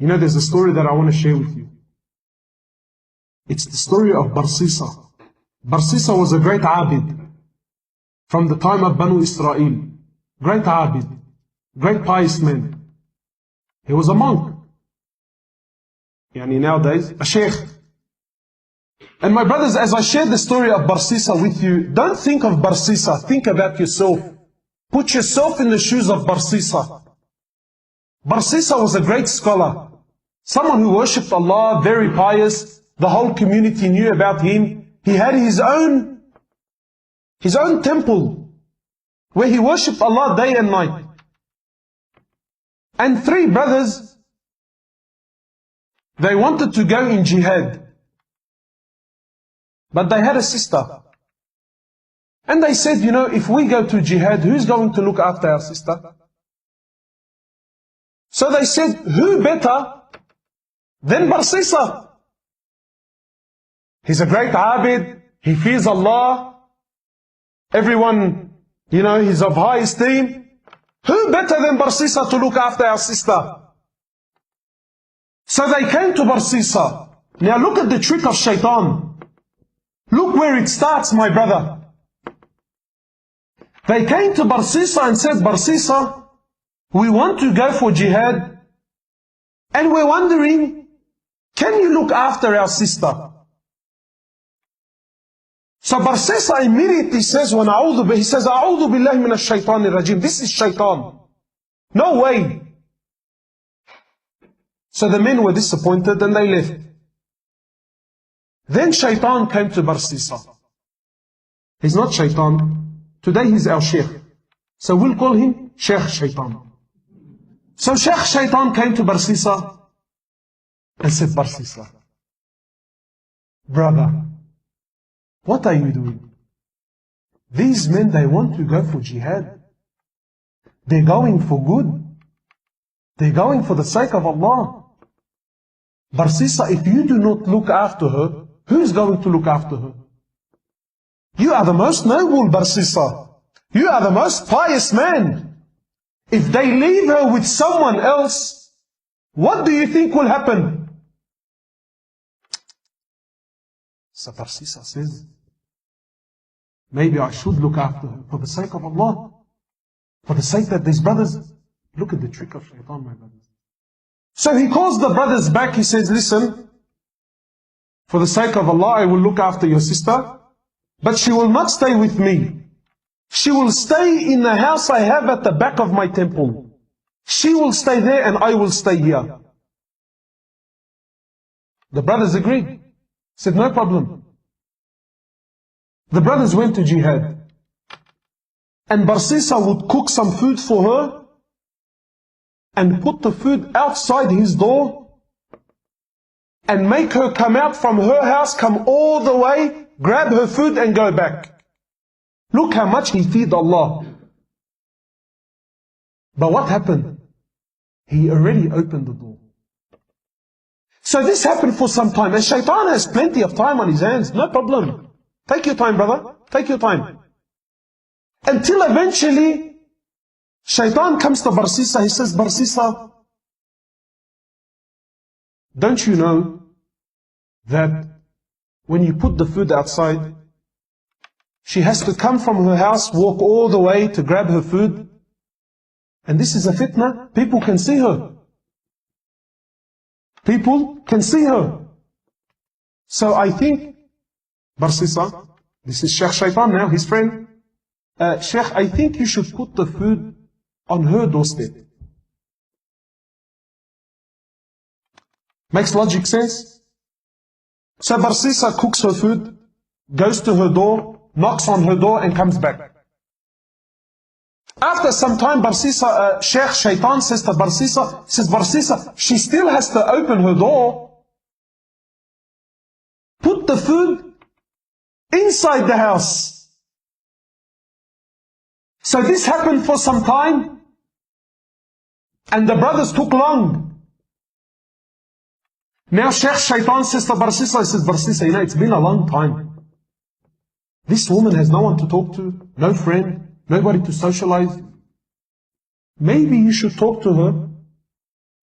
You know, there's a story that I want to share with you. It's the story of Barsisa. Barsisa was a great abid from the time of Banu Israel. Great abid, great pious man. He was a monk. Nowadays, a sheikh. And my brothers, as I share the story of Barsisa with you, don't think of Barsisa, think about yourself. Put yourself in the shoes of Barsisa. Barsisa was a great scholar, someone who worshipped Allah, very pious. The whole community knew about him. He had his own temple where he worshipped Allah day and night. And 3 brothers, they wanted to go in jihad, but they had a sister. And they said, you know, if we go to jihad, who's going to look after our sister? So they said, who better than Barsisa? He's a great abid, he fears Allah, everyone, you know, he's of high esteem. Who better than Barsisa to look after our sister? So they came to Barsisa. Now look at the trick of Shaytan. Look where it starts, my brother. They came to Barsisa and said, Barsisa, we want to go for jihad, and we're wondering, can you look after our sister? So Barsisa immediately says, he says, A'udhu billahi minash shaytanir rajim. This is Shaytan. No way. So the men were disappointed and they left. Then Shaytan came to Barsisa. He's not Shaytan. Today he's our Sheikh. So we'll call him Sheikh Shaytan. So Sheikh Shaytan came to Barsisa and said, Barsisa, brother, what are you doing? These men, they want to go for jihad. They're going for good. They're going for the sake of Allah. Barsisa, if you do not look after her, who's going to look after her? You are the most noble, Barsisa. You are the most pious man. If they leave her with someone else, what do you think will happen? So Barsisa says, maybe I should look after her for the sake of Allah. For the sake that these brothers, look at the trick of Shaytan, my brothers. So he calls the brothers back, he says, listen, for the sake of Allah, I will look after your sister, but she will not stay with me. She will stay in the house I have at the back of my temple. She will stay there and I will stay here. The brothers agreed. Said, no problem. The brothers went to jihad. And Barsisa would cook some food for her and put the food outside his door and make her come out from her house, come all the way, grab her food and go back. Look how much he feared Allah. But what happened? He already opened the door. So this happened for some time. And Shaytan has plenty of time on his hands. No problem. Take your time, brother. Take your time. Until eventually, Shaytan comes to Barsisa. He says, Barsisa, don't you know that when you put the food outside, she has to come from her house, walk all the way to grab her food? And this is a fitna. People can see her. People can see her. So I think, Barsisa, this is Sheikh Shaytan now, his friend. Sheikh, I think you should put the food on her doorstep. Makes logic sense? So Barsisa cooks her food, goes to her door, knocks on her door and comes back. After some time, Barsisa, Sheikh Shaytan says to Barsisa, Barsisa, she still has to open her door. Put the food inside the house. So this happened for some time, and the brothers took long. Now Sheikh Shaytan says to Barsisa, Barsisa, you know, it's been a long time. This woman has no one to talk to, no friend, nobody to socialize. Maybe you should talk to her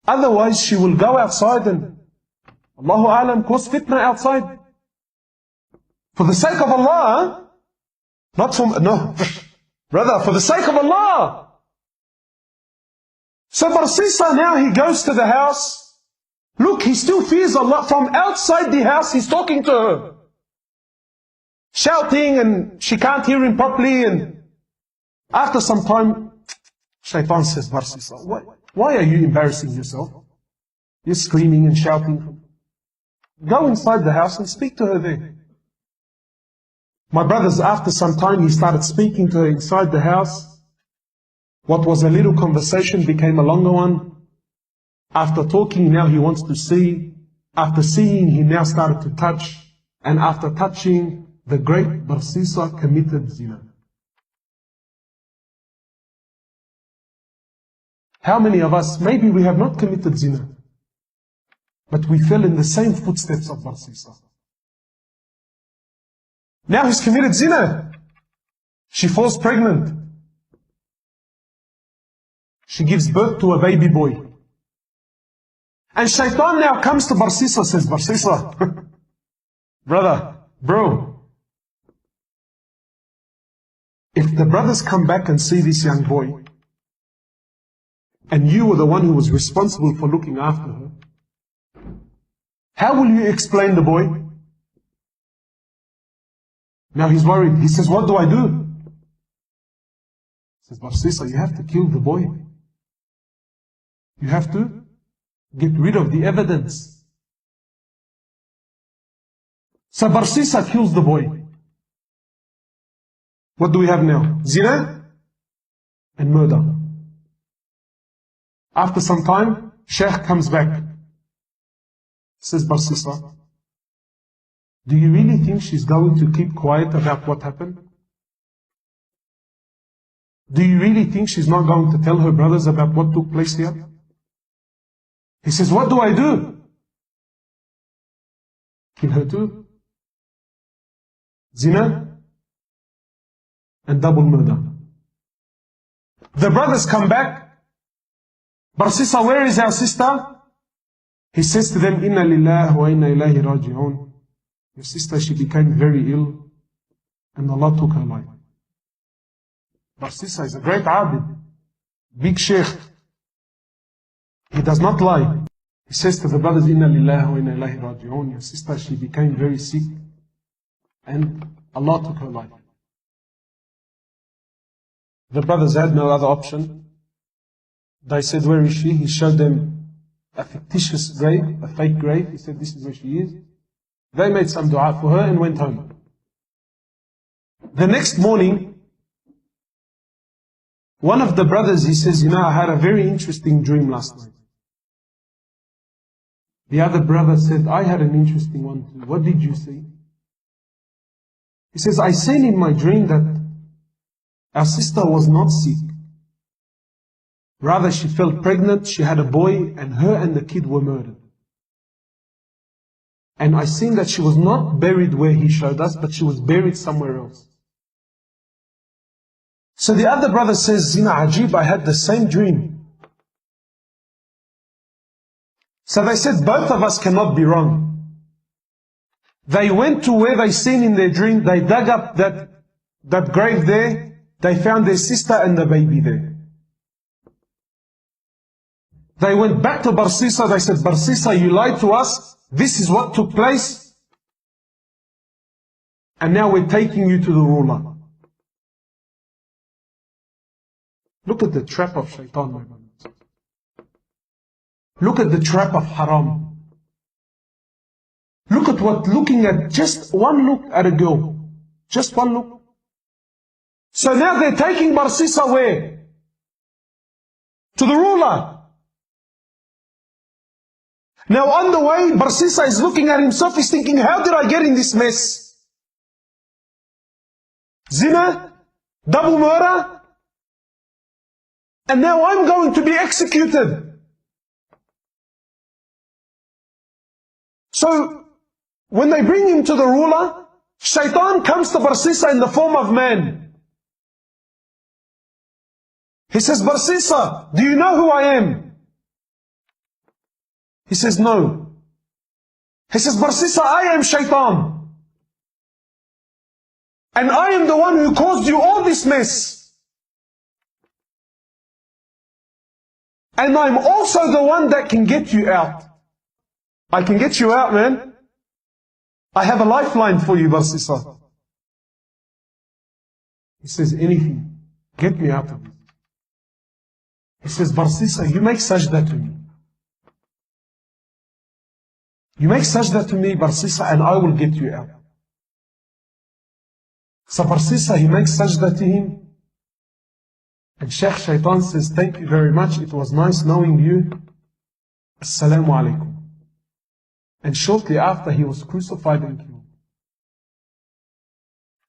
Otherwise, she will go outside and, Allahu Alam, cause fitna outside. For the sake of Allah, not for, no, brother, for the sake of Allah. So Barsisa now, he goes to the house. Look, he still fears Allah. From outside the house, he's talking to her. Shouting, and she can't hear him properly. And after some time, Shaytan says, Barsisa, why are you embarrassing yourself? You're screaming and shouting. Go inside the house and speak to her there. My brothers, after some time, he started speaking to her inside the house. What was a little conversation became a longer one. After talking, now he wants to see. After seeing, he now started to touch. And after touching, the great Barsisa committed zina. How many of us, maybe we have not committed zina, but we fell in the same footsteps of Barsisa. Now he's committed zina. She falls pregnant. She gives birth to a baby boy. And Shaytan now comes to Barsisa, says, Barsisa, bro, if the brothers come back and see this young boy, and you were the one who was responsible for looking after her, how will you explain the boy? Now he's worried. He says, what do I do? He says, Barsisa, you have to kill the boy. You have to get rid of the evidence. So Barsisa kills the boy. What do we have now? Zina and murder. After some time, Sheikh comes back. Says, Barsisa, do you really think she's going to keep quiet about what happened? Do you really think she's not going to tell her brothers about what took place here? He says, what do I do? Kill her too. Zina and double murder. The brothers come back. Barsisa, where is our sister? He says to them, Inna lillahi wa inna ilayhi raji'un. Your sister, she became very ill, and Allah took her life. Barsisa is a great abid, big sheikh. He does not lie. He says to the brothers, Inna lillahi wa inna ilayhi raji'un. Your sister, she became very sick, and Allah took her life. The brothers had no other option. They said, where is she? He showed them a fictitious grave, a fake grave. He said, this is where she is. They made some dua for her and went home. The next morning, one of the brothers, he says, I had a very interesting dream last night. The other brother said, I had an interesting one too. What did you see? He says, I seen in my dream that our sister was not sick. Rather, she fell pregnant, she had a boy, and her and the kid were murdered. And I seen that she was not buried where he showed us, but she was buried somewhere else. So the other brother says, Zina Ajib, I had the same dream. So they said, both of us cannot be wrong. They went to where they seen in their dream, they dug up that grave there, they found their sister and the baby there. They went back to Barsisa, they said, Barsisa, you lied to us, this is what took place, and now we're taking you to the ruler. Look at the trap of Shaytan, my brothers. Look at the trap of haram. Look at looking at just one look at a girl. Just one look. So now they're taking Barsisa where? To the ruler. Now on the way, Barsisa is looking at himself, he's thinking, how did I get in this mess? Zina, double murder, and now I'm going to be executed. So, when they bring him to the ruler, Shaytan comes to Barsisa in the form of man. He says, Barsisa, do you know who I am? He says, no. He says, Barsisa, I am Shaytan. And I am the one who caused you all this mess. And I'm also the one that can get you out. I can get you out, man. I have a lifeline for you, Barsisa. He says, anything. Get me out of this. He says, Barsisa, you make sajda to me. You make sajda to me, Barsisa, and I will get you out. So Barsisa, he makes sajda to him. And Sheikh Shaytan says, thank you very much. It was nice knowing you. Assalamu alaikum. And shortly after, he was crucified and killed.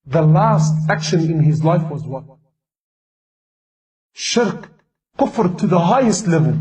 The last action in his life was what? Shirk, kufr to the highest level.